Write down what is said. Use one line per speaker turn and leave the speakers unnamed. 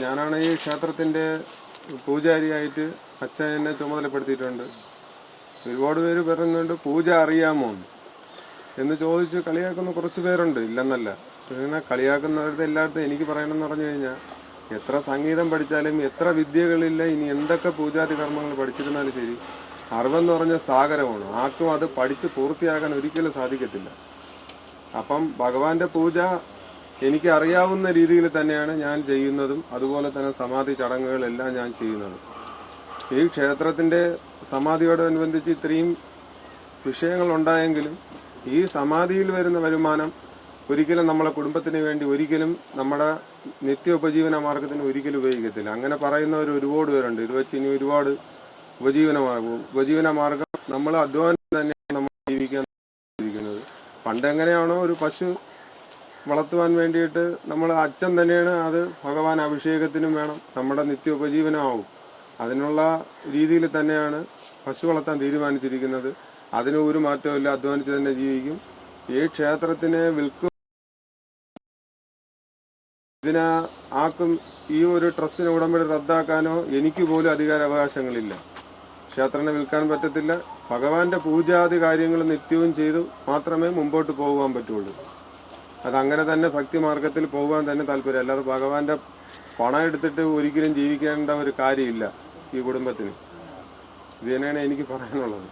ഞാനാണ് ഈ ക്ഷേത്രത്തിൻ്റെ പൂജാരിയായിട്ട് അച്ഛൻ എന്നെ ചുമതലപ്പെടുത്തിയിട്ടുണ്ട്. ഒരുപാട് പേര് പറയുന്നുണ്ട് പൂജ അറിയാമോ എന്ന് ചോദിച്ച് കളിയാക്കുന്ന കുറച്ച് പേരുണ്ട്, ഇല്ലെന്നല്ല. പിന്നെ കളിയാക്കുന്നവരുടെ എല്ലായിടത്തും എനിക്ക് പറയണമെന്ന് പറഞ്ഞു കഴിഞ്ഞാൽ, എത്ര സംഗീതം പഠിച്ചാലും എത്ര വിദ്യകളില്ല, ഇനി എന്തൊക്കെ പൂജാതി കർമ്മങ്ങൾ പഠിച്ചിരുന്നാലും ശരി, അറിവെന്ന് പറഞ്ഞ സാഗരമാണ്. ആർക്കും അത് പഠിച്ച് പൂർത്തിയാക്കാൻ ഒരിക്കലും സാധിക്കത്തില്ല. അപ്പം ഭഗവാന്റെ പൂജ എനിക്ക് അറിയാവുന്ന രീതിയിൽ തന്നെയാണ് ഞാൻ ചെയ്യുന്നതും, അതുപോലെ തന്നെ സമാധി ചടങ്ങുകളെല്ലാം ഞാൻ ചെയ്യുന്നതും. ഈ ക്ഷേത്രത്തിൻ്റെ സമാധിയോടനുബന്ധിച്ച് ഇത്രയും വിഷയങ്ങളുണ്ടായെങ്കിലും ഈ സമാധിയിൽ വരുന്ന വരുമാനം ഒരിക്കലും നമ്മളെ കുടുംബത്തിന് വേണ്ടി, ഒരിക്കലും നമ്മുടെ നിത്യോപജീവന മാർഗത്തിന് ഒരിക്കലും ഉപയോഗിക്കത്തില്ല. അങ്ങനെ പറയുന്നവർ ഒരുപാട് പേരുണ്ട്. ഇത് വെച്ച് ഇനി ഒരുപാട് ഉപജീവന മാർഗം നമ്മൾ അധ്വാനം തന്നെയാണ് നമ്മൾ ജീവിക്കാൻ ഇരിക്കുന്നത്. പണ്ടെങ്ങനെയാണോ ഒരു പശു വളർത്തുവാൻ വേണ്ടിയിട്ട് നമ്മൾ അച്ഛൻ തന്നെയാണ് അത് ഭഗവാൻ അഭിഷേകത്തിനും വേണം, നമ്മുടെ നിത്യോപജീവനമാവും. അതിനുള്ള രീതിയിൽ തന്നെയാണ് പശു വളർത്താൻ തീരുമാനിച്ചിരിക്കുന്നത്. അതിന് ഒരു മാറ്റമില്ല, അധ്വാനിച്ച് തന്നെ ജീവിക്കും. ഈ ക്ഷേത്രത്തിനെ ഇതിനെ ആക്കും ഈ ഒരു ട്രസ്റ്റിന് ഉടമ്പടി റദ്ദാക്കാനോ എനിക്ക് പോലും അധികാരാവകാശങ്ങളില്ല. ക്ഷേത്രനെ വിൽക്കാൻ പറ്റത്തില്ല. ഭഗവാന്റെ പൂജാതി കാര്യങ്ങൾ നിത്യവും ചെയ്തു മാത്രമേ മുമ്പോട്ട് പോകുവാൻ പറ്റുള്ളൂ. അതങ്ങനെ തന്നെ ഭക്തിമാർഗത്തിൽ പോകാൻ തന്നെ താല്പര്യം. അല്ലാതെ ഭഗവാന്റെ പണം എടുത്തിട്ട് ഒരിക്കലും ജീവിക്കേണ്ട ഒരു കാര്യമില്ല ഈ കുടുംബത്തിന്. ഇത് തന്നെയാണ് എനിക്ക് പറയാനുള്ളത്.